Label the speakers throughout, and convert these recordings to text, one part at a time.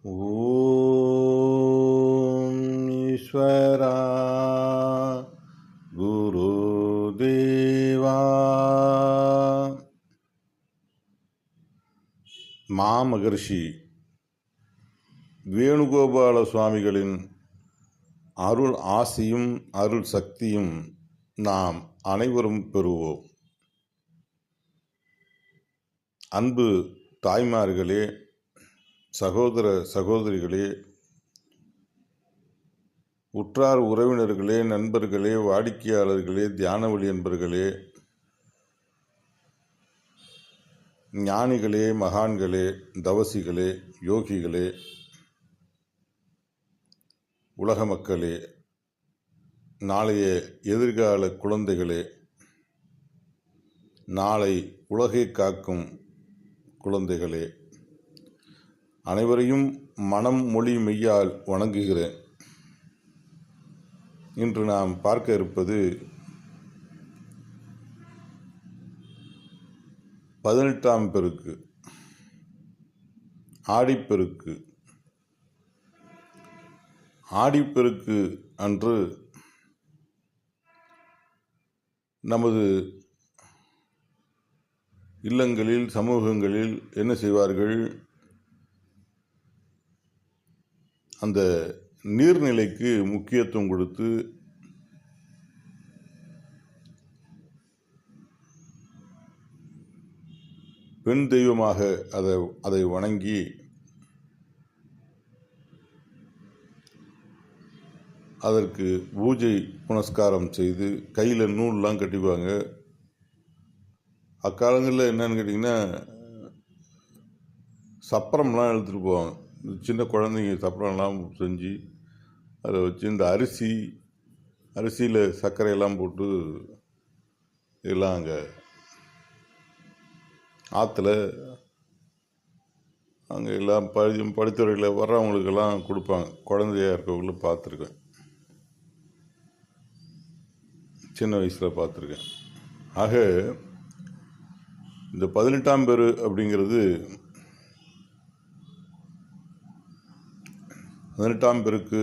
Speaker 1: ஓம் ஈஸ்வரா குருதேவா. மாமகர்ஷி வேணுகோபால சுவாமிகளின் அருள் ஆசியும் அருள் சக்தியும் நாம் அனைவரும் பெறுவோம். அன்பு தாய்மார்களே, சகோதர சகோதரிகளே, உற்றார் உறவினர்களே, நண்பர்களே, வாடிக்கையாளர்களே, தியானவழி என்பர்களே, ஞானிகளே, மகான்களே, தவசிகளே, யோகிகளே, உலக மக்களே, நாளைய எதிர்கால குழந்தைகளே, நாளை உலகை காக்கும் குழந்தைகளே, அனைவரையும் மனம் மொழி மெய்யால் வணங்குகிறேன். இன்று நாம் பார்க்க இருப்பது 18ஆம் பெருக்கு, ஆடிப்பெருக்கு. ஆடிப்பெருக்கு அன்று நமது இல்லங்களில், சமூகங்களில் என்ன செய்வார்கள்? அந்த நீர்நிலைக்கு முக்கியத்துவம் கொடுத்து பெண் தெய்வமாக அதை வணங்கி அதற்கு பூஜை புனஸ்காரம் செய்து கையில் நூல்லாம் கட்டிக்குவாங்க. அக்காலங்களில் என்னன்னு கேட்டிங்கன்னா, சப்பரம்லாம் எடுத்துகிட்டு போவாங்க. சின்ன குழந்தைங்க சப்பரம்லாம் செஞ்சு அதை வச்சு இந்த அரிசியில் சர்க்கரையெல்லாம் போட்டு எல்லாம் அங்கே ஆற்றுல அங்கே எல்லாம் படித்துறையில் வர்றவங்களுக்கெல்லாம் கொடுப்பாங்க. குழந்தையாக இருக்கவங்களும் பார்த்துருக்கேன், சின்ன வயசில் பார்த்துருக்கேன். ஆக இந்த 18ஆம் பெரு அப்படிங்கிறது 18ஆம் பெருக்கு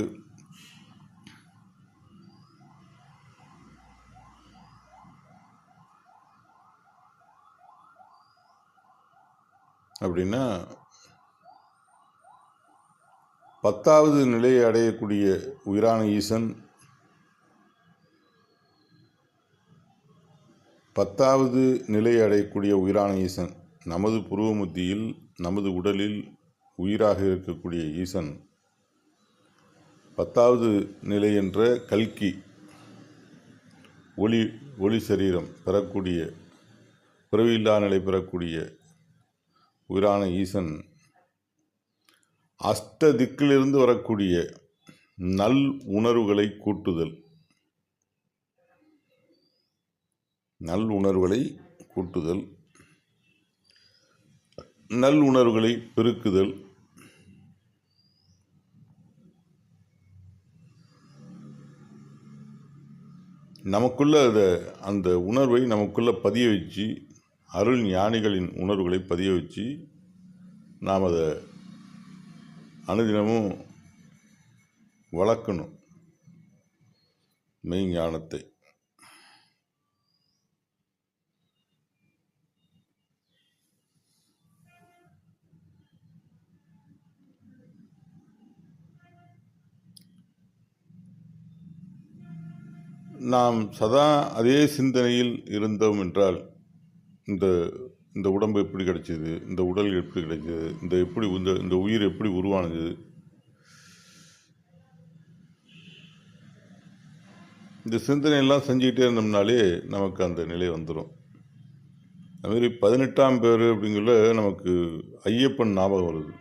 Speaker 1: அப்படின்னா 10வது நிலையை அடையக்கூடிய உயிரான ஈசன், 10வது நிலையை அடையக்கூடிய உயிரான ஈசன், நமது புருவ மத்தியில் நமது உடலில் உயிராக இருக்கக்கூடிய ஈசன் 10வது நிலை என்ற கல்கி ஒளி சரீரம் பெறக்கூடிய, பிறவியில்லா நிலை பெறக்கூடிய உயிரான ஈசன் அஷ்ட திக்கிலிருந்து வரக்கூடிய நல் உணர்வுகளை கூட்டுதல், நல் உணர்வுகளை கூட்டுதல், நல் உணர்வுகளை பெருக்குதல், நமக்குள்ள அந்த உணர்வை நமக்குள்ள பதிய வச்சு, அருள் ஞானிகளின் உணர்வுகளை பதிய வச்சு நாம் அதை அனுதினமும் வளர்க்கணும். மெய்ஞானத்தை நாம் சதா அதே சிந்தனையில் இருந்தோம் என்றால், இந்த உடம்பு எப்படி கிடைச்சிது, இந்த உடல் எப்படி கிடைச்சது, இந்த உயிர் எப்படி உருவானது, இந்த சிந்தனையெல்லாம் செஞ்சுக்கிட்டே இருந்தோம்னாலே நமக்கு அந்த நிலை வந்துடும். அதுமாரி 18ஆம் பேர் அப்படிங்கிற நமக்கு ஐயப்பன் ஞாபகம் வருது.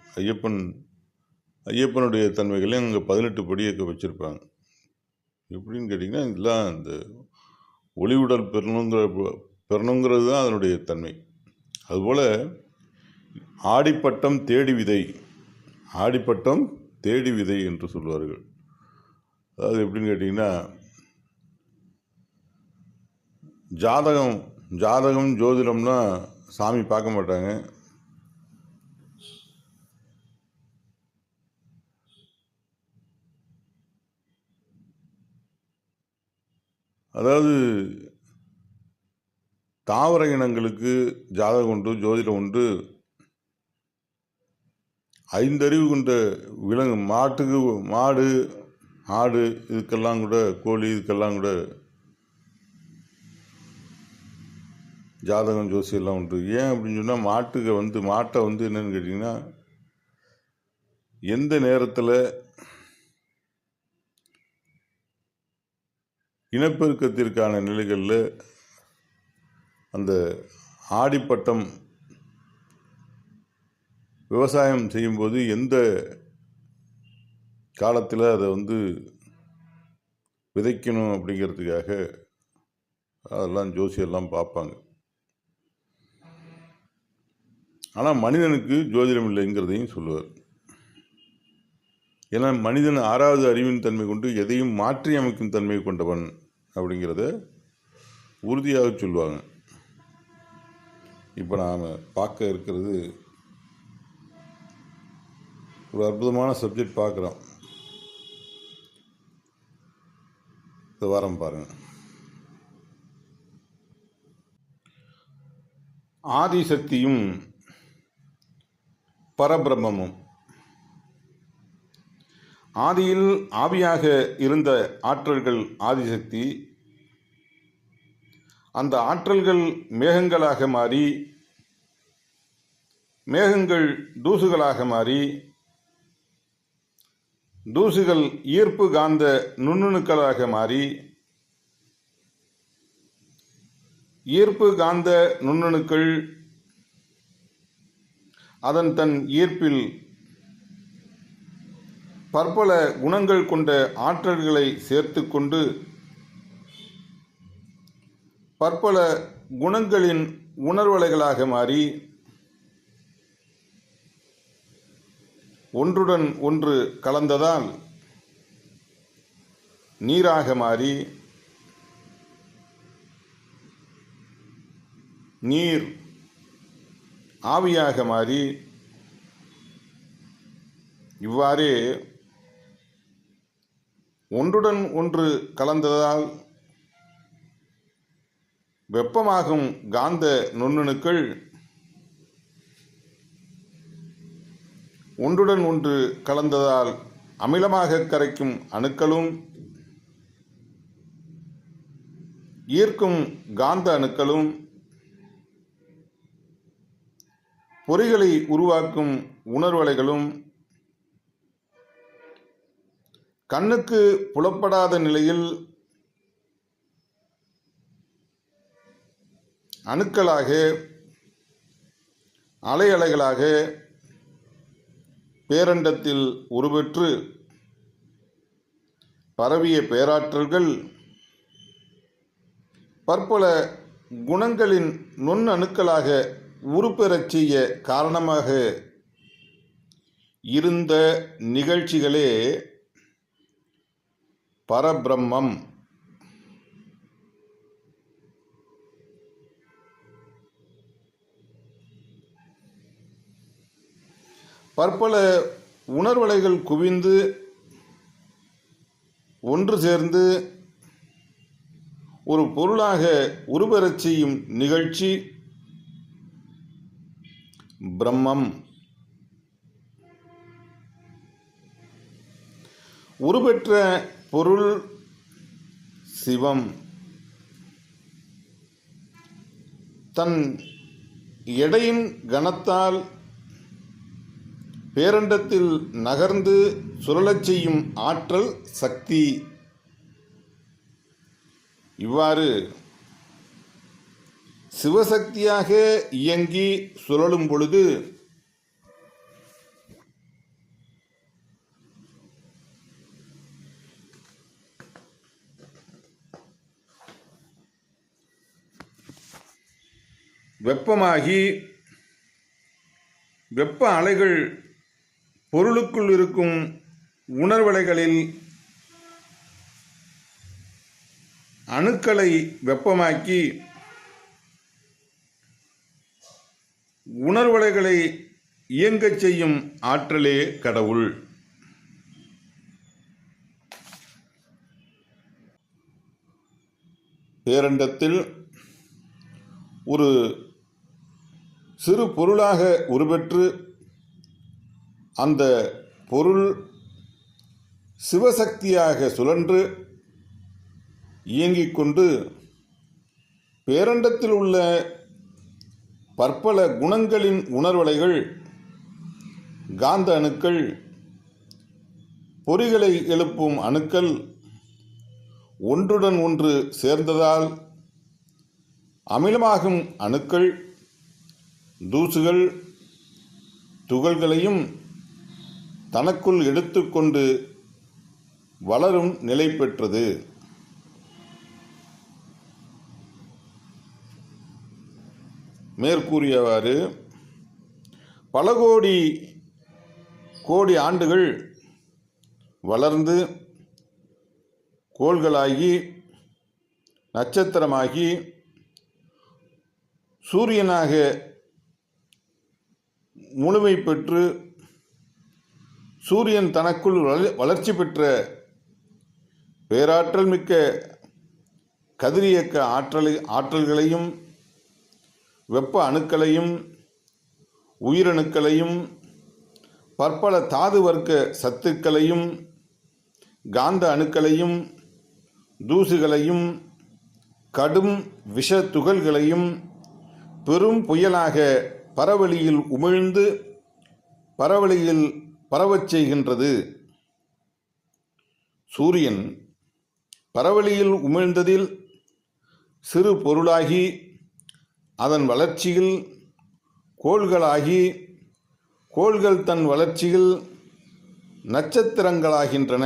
Speaker 1: ஐயப்பனுடைய தன்மைகளையும் அங்கே 18 படியேற்க வச்சுருப்பாங்க. எப்படின்னு கேட்டிங்கன்னா, இதெல்லாம் இந்த ஒளிவுடல் பெறணுங்கிறது தான் அதனுடைய தன்மை. அதுபோல் ஆடிப்பட்டம் தேடி விதை, ஆடிப்பட்டம் தேடி விதை என்று சொல்வார்கள். அதாவது எப்படின்னு கேட்டிங்கன்னா, ஜாதகம் ஜோதிடம்னா சாமி பார்க்க மாட்டாங்க. அதாவது தாவர இனங்களுக்கு ஜாதகம் உண்டு, ஜோதிடம் உண்டு. 5 அறிவு கொண்ட விலங்கு, மாட்டுக்கு, மாடு, ஆடு, இதுக்கெல்லாம் கூட, கோழி, இதுக்கெல்லாம் கூட ஜாதகம், ஜோசியெல்லாம் உண்டு. ஏன் அப்படின்னு சொன்னால், மாட்டை என்னன்னு கேட்டிங்கன்னா, எந்த நேரத்தில் இனப்பெருக்கத்திற்கான நிலைகளில் அந்த ஆடிப்பட்டம் விவசாயம் செய்யும்போது எந்த காலத்தில் அதை விதைக்கணும் அப்படிங்கிறதுக்காக அதெல்லாம் ஜோசியெல்லாம் பார்ப்பாங்க. ஆனால் மனிதனுக்கு ஜோதிடம் இல்லைங்கிறதையும் சொல்லுவார். ஏன்னா மனிதன் 6வது அறிவின் தன்மை கொண்டு எதையும் மாற்றி அமைக்கும் தன்மை கொண்டவன் அப்படிங்கிறத உறுதியாக சொல்லுவாங்க. இப்போ நாம் பார்க்க இருக்கிறது ஒரு அற்புதமான சப்ஜெக்ட் பார்க்குறோம். இந்த வாரம் பாருங்கள். ஆதிசக்தியும் பரபிரம்மமும். ஆதியில் ஆவியாக இருந்த ஆற்றல்கள் ஆதிசக்தி. அந்த ஆற்றல்கள் மேகங்களாக மாறி, மேகங்கள் தூசுகளாக மாறி, தூசுகள் ஈர்ப்பு காந்த நுண்ணுணுக்களாக மாறி, ஈர்ப்பு காந்த நுண்ணணுக்கள் அதன் தன் ஈர்ப்பில் பற்பல குணங்கள் கொண்ட ஆற்றல்களை சேர்த்து கொண்டு பற்பல குணங்களின் உணர்வலைகளாக மாறி ஒன்றுடன் ஒன்று கலந்ததால் நீராக மாறி, நீர் ஆவியாக மாறி, இவ்வாறே ஒன்றுடன் ஒன்று கலந்ததால் வெப்பமாகும் காந்த நுண்ணணுக்கள் ஒன்றுடன் ஒன்று கலந்ததால் அமிலமாக கரைக்கும் அணுக்களும் ஈர்க்கும் காந்த அணுக்களும் பொறிகளை உருவாக்கும் உணர்வலைகளும் கண்ணுக்கு புலப்படாத நிலையில் அணுக்களாக, அலைகளாக பேரண்டத்தில் உருவெற்று பரவிய பேராற்றல்கள் பற்பல குணங்களின் நுண்ணணுக்களாக உருப்பெறச் செய்ய காரணமாக இருந்த நிகழ்ச்சிகளே பரபிரம்மம். பற்பல உணர்வலைகள் குவிந்து ஒன்று சேர்ந்து ஒரு பொருளாக உருபெறச் செய்யும் நிகழ்ச்சி பிரம்மம். உருபெற்ற பொருள் சிவம். தன் எடையின் கனத்தால் பேரண்டத்தில் நகர்ந்து சுழலச் செய்யும் ஆற்றல் சக்தி. இவ்வாறு சிவசக்தியாக இயங்கி சுழலும் பொழுது வெப்பமாகி வெப்ப அலைகள் பொருளுக்குள் இருக்கும் உணர்வலைகளில் அணுக்களை வெப்பமாக்கி உணர்வலைகளை இயங்கச் செய்யும் ஆற்றலே கடவுள். பேரண்டத்தில் ஒரு சிறு பொருளாக உருப்பெற்று அந்த பொருள் சிவசக்தியாக சுழன்று இயங்கிக் கொண்டு பேரண்டத்தில் உள்ள பற்பல குணங்களின் உணர்வலைகள், காந்த அணுக்கள், பொறிகளை எழுப்பும் அணுக்கள் ஒன்றுடன் ஒன்று சேர்ந்ததால் அமிலமாகும் அணுக்கள் தூசுகள் துகள்களையும் தனக்குள் எடுத்துக்கொண்டு வளரும் நிலை பெற்றது. மேற்கூறியவாறு பல கோடி ஆண்டுகள் வளர்ந்து கோள்களாகி நட்சத்திரமாகி சூரியனாக முழுமை பெற்று சூரியன் தனக்குள் வளர்ச்சி பெற்ற பேராற்றல் மிக்க கதிரியக்க ஆற்றல்களையும் வெப்ப அணுக்களையும் உயிரணுக்களையும் பற்பல தாது வர்க்க சத்துக்களையும் காந்த அணுக்களையும் தூசுகளையும் கடும் விஷ துகள்களையும் பெரும் புயலாக பரவெளியில் உமிழ்ந்து பரவெளியில் பரவச் செய்கின்றது. சூரியன் பரவெளியில் உமிழ்ந்ததில் சிறு பொருளாகி அதன் வளர்ச்சியில் கோள்களாகி கோள்கள் தன் வளர்ச்சியில் நட்சத்திரங்களாகின்றன.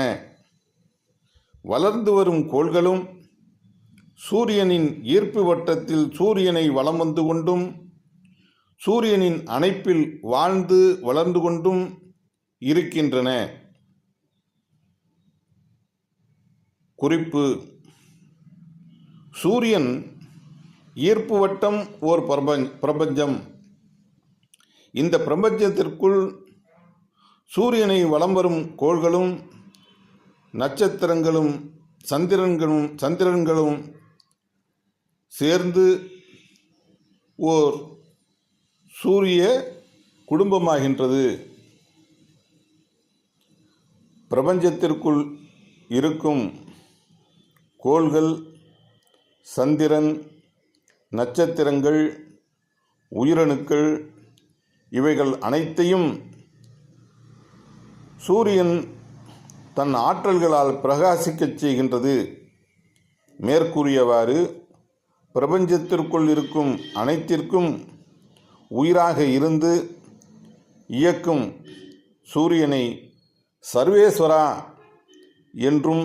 Speaker 1: வளர்ந்து வரும் கோள்களும் சூரியனின் ஈர்ப்பு வட்டத்தில் சூரியனை வலம் வந்து கொண்டும் சூரியனின் அணைப்பில் வாழ்ந்து வளர்ந்து கொண்டும் இருக்கின்றன. குறிப்பு: சூரியன் ஈர்ப்பு வட்டம் ஓர் பிரபஞ்சம். இந்த பிரபஞ்சத்திற்குள் சூரியனை வலம் வரும் கோள்களும் நட்சத்திரங்களும் சந்திரன்களும் சேர்ந்து ஓர் சூரிய குடும்பமாகின்றது. பிரபஞ்சத்திற்குள் இருக்கும் கோள்கள், சந்திரன், நட்சத்திரங்கள், உயிரணுக்கள் இவைகள் அனைத்தையும் சூரியன் தன் ஆற்றல்களால் பிரகாசிக்கச் செய்கின்றது. மேற்கூறியவாறு பிரபஞ்சத்திற்குள் இருக்கும் அனைத்திற்கும் உயிராக இருந்து இயக்கும் சூரியனை சர்வேஸ்வரா என்றும்,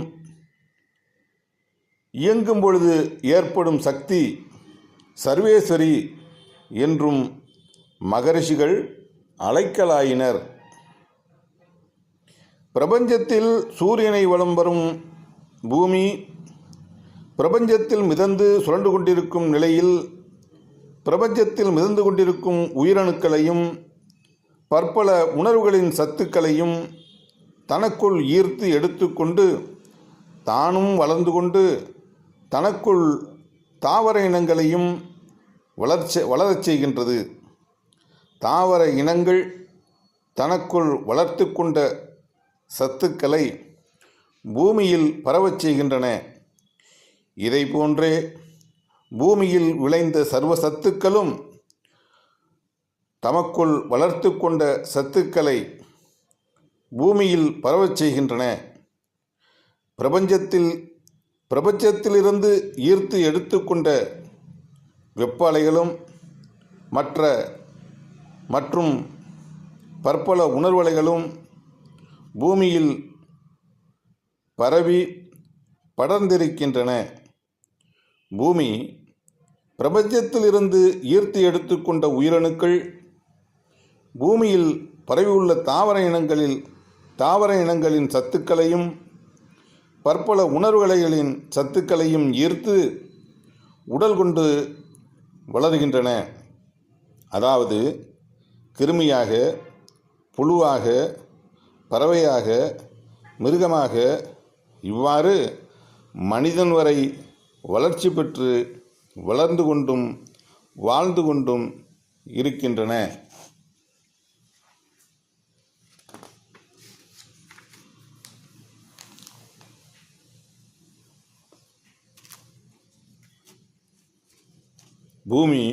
Speaker 1: இயங்கும் பொழுது ஏற்படும் சக்தி சர்வேஸ்வரி என்றும் மகரிஷிகள் அழைக்கலாயினர். பிரபஞ்சத்தில் சூரியனை வலம் வரும் பூமி பிரபஞ்சத்தில் மிதந்து சுழன்று கொண்டிருக்கும் நிலையில் பிரபஞ்சத்தில் மிதந்து கொண்டிருக்கும் உயிரணுக்களையும் பற்பல உணர்வுகளின் சத்துக்களையும் தனக்குள் ஈர்த்து எடுத்துக்கொண்டு தானும் வளர்ந்து கொண்டு தனக்குள் தாவர இனங்களையும் வளரச் செய்கின்றது. தாவர இனங்கள் தனக்குள் வளர்த்து கொண்ட சத்துக்களை பூமியில் பரவச் செய்கின்றன. இதை போன்றே பூமியில் விளைந்த சர்வ சத்துக்களும் தமக்குள் வளர்த்து கொண்ட சத்துக்களை பூமியில் பரவச் செய்கின்றன. பிரபஞ்சத்திலிருந்து ஈர்த்து எடுத்துக்கொண்ட வெப்ப அலைகளும் மற்றும் பற்பல உணர்வலைகளும் பூமியில் பரவி படர்ந்திருக்கின்றன. பூமி பிரபஞ்சத்திலிருந்து ஈர்த்து எடுத்துக்கொண்ட உயிரணுக்கள் பூமியில் பரவியுள்ள தாவர இனங்களின் சத்துக்களையும் பற்பல உணர்வலைகளின் சத்துக்களையும் ஈர்த்து உடல் கொண்டு வளர்கின்றன. அதாவது கிருமியாக, புழுவாக, பறவையாக, மிருகமாக, இவ்வாறு மனிதன் வரை வளர்ச்சி பெற்று வளர்ந்து கொண்டும் வாழ்ந்து கொண்டும் இருக்கின்றன. பூமி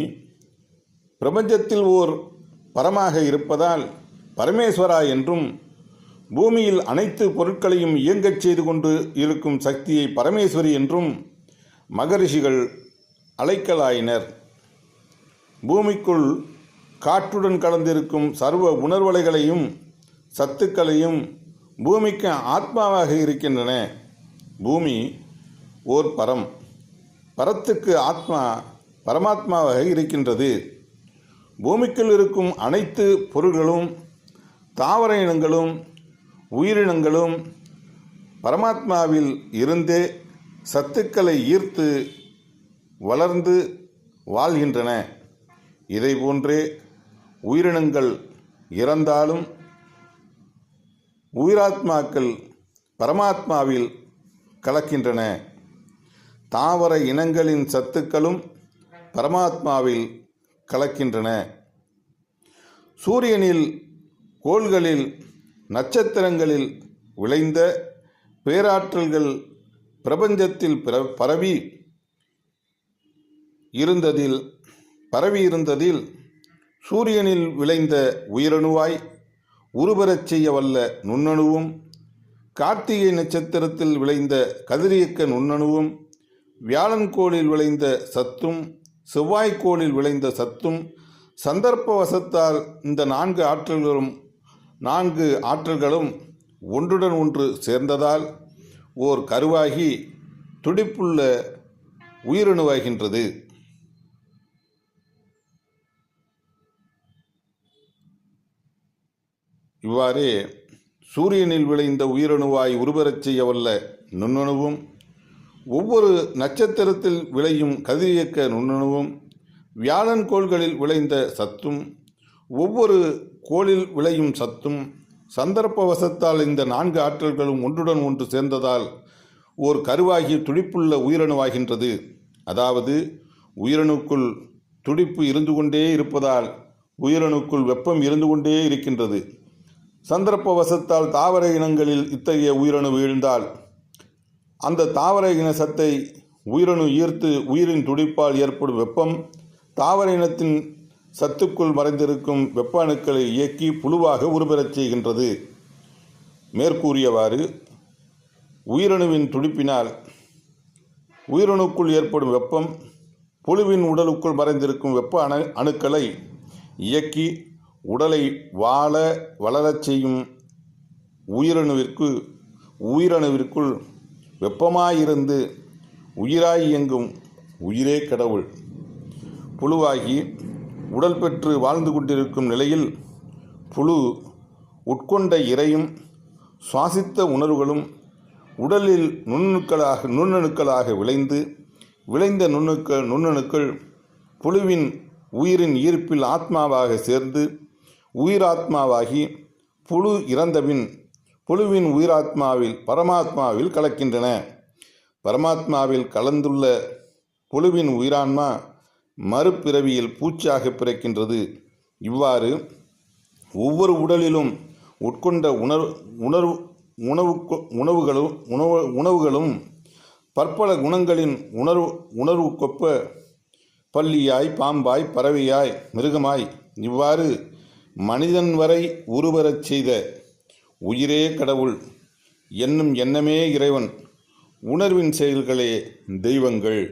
Speaker 1: பிரபஞ்சத்தில் ஓர் பரமாக இருப்பதால் பரமேஸ்வரா என்றும், பூமியில் அனைத்து பொருட்களையும் இயங்கச் செய்து கொண்டு இருக்கும் சக்தியை பரமேஸ்வரி என்றும் மகரிஷிகள் அழைக்கலாயினர். பூமிக்குள் காற்றுடன் கலந்திருக்கும் சர்வ உணர்வலைகளையும் சத்துக்களையும் பூமிக்கு ஆத்மாவாக இருக்கின்றன. பூமி ஓர் பரம், பரத்துக்கு ஆத்மா பரமாத்மாவாக இருக்கின்றது. பூமிக்குள் இருக்கும் அனைத்து பொருள்களும் தாவர இனங்களும் உயிரினங்களும் பரமாத்மாவில் இருந்தே சத்துக்களை ஈர்த்து வளர்ந்து வாழ்கின்றன. இதைப்போன்றே உயிரினங்கள் இறந்தாலும் உயிராத்மாக்கள் பரமாத்மாவில் கலக்கின்றன. தாவர இனங்களின் சத்துக்களும் பரமாத்மாவில் கலக்கின்றன. சூரியனில், கோள்களில், நட்சத்திரங்களில் விளைந்த பேராற்றல்கள் பிரபஞ்சத்தில் பரவி இருந்ததில் சூரியனில் விளைந்த உயிரணுவாய் உருபெறச் செய்ய வல்ல நுண்ணணுவும், கார்த்திகை நட்சத்திரத்தில் விளைந்த கதிரியக்க நுண்ணணுவும், வியாழன்கோளில் விளைந்த சத்தும், செவ்வாய்க்கோளில் விளைந்த சத்தும், சந்தர்ப்பவசத்தால் இந்த நான்கு ஆற்றல்களும் ஒன்றுடன் ஒன்று சேர்ந்ததால் ஓர் கருவாகி துடிப்புள்ள உயிரணுவாகின்றது. இவ்வாறே சூரியனில் விளைந்த உயிரணுவாய் உருபெறச் செய்ய வல்ல நுண்ணணுவும், ஒவ்வொரு நட்சத்திரத்தில் விளையும் கதிரியக்க நுண்ணணுவும், வியாழன் கோள்களில் விளைந்த சத்தும், ஒவ்வொரு கோளில் விளையும் சத்தும், சந்தர்ப்பவசத்தால் இந்த 4 ஆற்றல்களும் ஒன்றுடன் ஒன்று சேர்ந்ததால் ஓர் கருவாகி துடிப்புள்ள உயிரணுவாகின்றது. அதாவது உயிரணுக்குள் துடிப்பு இருந்து கொண்டே இருப்பதால் உயிரணுக்குள் வெப்பம் இருந்து கொண்டே இருக்கின்றது. சந்தர்ப்பவசத்தால் தாவர இனங்களில் இத்தகைய உயிரணு வீழ்ந்தால் அந்த தாவர இன சத்தை உயிரணு ஈர்த்து உயிரின் துடிப்பால் ஏற்படும் வெப்பம் தாவர இனத்தின் சத்துக்குள் மறைந்திருக்கும் வெப்ப அணுக்களை இயக்கி புழுவாக உருபெறச் செய்கின்றது. மேற்கூறியவாறு உயிரணுவின் துடிப்பினால் உயிரணுக்குள் ஏற்படும் வெப்பம் புழுவின் உடலுக்குள் மறைந்திருக்கும் வெப்ப அணுக்களை இயக்கி உடலை வளரச் செய்யும். உயிரணுவிற்குள் வெப்பமாயிருந்து உயிராய் இயங்கும் உயிரே கடவுள். புழுவாகி உடல் பெற்று வாழ்ந்து கொண்டிருக்கும் நிலையில் புழு உட்கொண்ட இரையும் சுவாசித்த உணர்வுகளும் உடலில் நுண்ணணுக்களாக விளைந்த நுண்ணணுக்கள் புழுவின் உயிரின் ஈர்ப்பில் ஆத்மாவாக சேர்ந்து உயிராத்மாவாகி புழு இறந்தபின் புழுவின் உயிராத்மாவில் பரமாத்மாவில் கலக்கின்றன. பரமாத்மாவில் கலந்துள்ள புழுவின் உயிரான்மா மறுபிறவியில் பூச்சியாக பிறக்கின்றது. இவ்வாறு ஒவ்வொரு உடலிலும் உட்கொண்ட உணவுகளும் பற்பல குணங்களின் உணர்வுக்கொப்ப பல்லியாய், பாம்பாய், பறவையாய், மிருகமாய் இவ்வாறு மனிதன் வரை உருவரச் செய்த உயிரே கடவுள் என்னும் எண்ணமே இறைவன், உணர்வின் செயல்களே தெய்வங்கள்.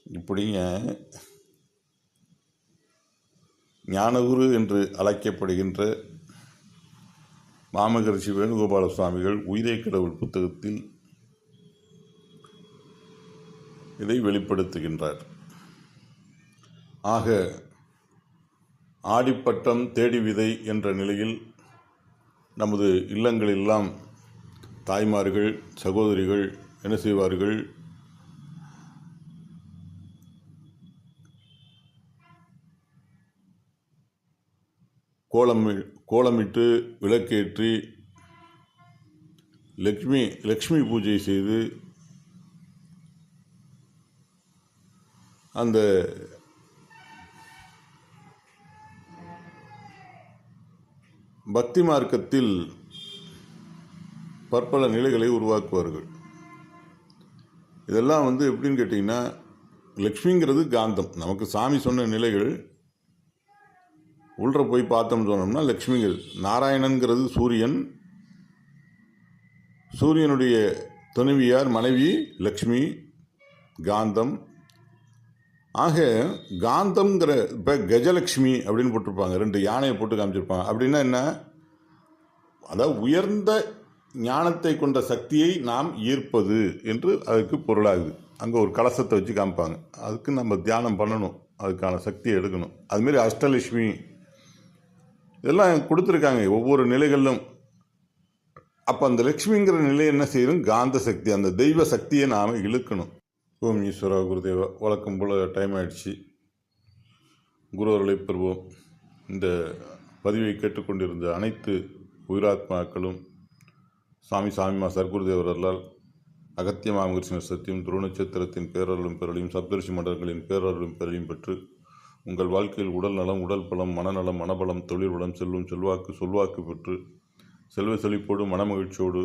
Speaker 1: இப்படிங்க ஞானகுரு என்று அழைக்கப்படுகின்ற மாமகரிஷி வேணுகோபால சுவாமிகள் உயிரே கடவுள் புத்தகத்தில் இதை வெளிப்படுத்துகின்றார். ஆக ஆடிப்பட்டம் தேடி விதை என்ற நிலையில் நமது இல்லங்களெல்லாம் தாய்மார்கள், சகோதரிகள் என்ன செய்வார்கள்? கோலமிட்டு விளக்கேற்றி லக்ஷ்மி பூஜை செய்து அந்த பக்தி மார்க்கத்தில் பற்பல நிலைகளை உருவாக்குவார்கள். இதெல்லாம் எப்படின்னு கேட்டிங்கன்னா, லக்ஷ்மிங்கிறது காந்தம். நமக்கு சாமி சொன்ன நிலைகள் உள்ள போய் பார்த்தோம்னு சொன்னோம்னா லக்ஷ்மிங்கிறது. நாராயணன்கிறது சூரியன், சூரியனுடைய துணைவியார் மனைவி லக்ஷ்மி, காந்தம். ஆக காந்தம்ங்கிற இப்போ கஜலக்ஷ்மி அப்படின்னு போட்டிருப்பாங்க, 2 யானையை போட்டு காமிச்சிருப்பாங்க. அப்படின்னா என்ன? அதாவது உயர்ந்த ஞானத்தை கொண்ட சக்தியை நாம் ஈர்ப்பது என்று அதுக்கு பொருளாகுது. அங்கே ஒரு கலசத்தை வச்சு காமிப்பாங்க. அதுக்கு நம்ம தியானம் பண்ணணும், அதுக்கான சக்தியை எடுக்கணும். அதுமாரி அஷ்டலட்சுமி இதெல்லாம் கொடுத்துருக்காங்க ஒவ்வொரு நிலைகளிலும். அப்போ அந்த லக்ஷ்மிங்கிற நிலை என்ன செய்யணும்? காந்த சக்தி, அந்த தெய்வ சக்தியை நாம் இழுக்கணும். ஓம் ஈஸ்வரா குருதேவா. வழக்கம் போல் டைம் ஆயிடுச்சு. குருவர்களை பெறுவோம். இந்த பதிவை கேட்டுக்கொண்டிருந்த அனைத்து உயிராத்மாக்களும் சாமிமா சர்க்குருதேவர்களால் அகத்திய மாமகிருஷ்ணர் சத்தியம் துருவ நட்சத்திரத்தின் பேரருளும் பெறலையும் சப்தரிஷி மண்டலங்களின் பேரருளும் பெறலையும் பெற்று உங்கள் வாழ்க்கையில் உடல் நலம், உடல் பலம், மனநலம், மனபலம், தொழில் வளம், செல்வம், செல்வாக்கு பெற்று செல்வ செழிப்போடு மனமகிழ்ச்சியோடு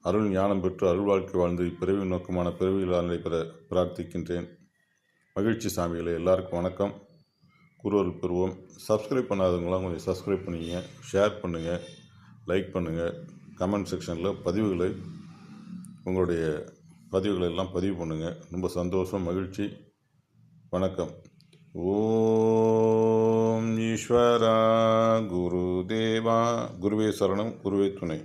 Speaker 1: அருள் ஞானம் பெற்று அருள் வாழ்க்கை வாழ்ந்து இப்பிறவி நோக்கமான பிறவியில் நடைபெற பிரார்த்திக்கின்றேன். மகிழ்ச்சி சாமிகளை. எல்லாருக்கும் வணக்கம். குருவருள் பெறுவோம். சப்ஸ்கிரைப் பண்ணாதவங்களாம் கொஞ்சம் சப்ஸ்கிரைப் பண்ணிங்க, ஷேர் பண்ணுங்கள், லைக் பண்ணுங்கள். கமெண்ட் செக்ஷனில் உங்களுடைய பதிவுகளை எல்லாம் பதிவு பண்ணுங்கள். ரொம்ப சந்தோஷம், மகிழ்ச்சி. வணக்கம். ஓம் ஈஸ்வரா குருதேவா. குருவே சரணம், குருவே துணை.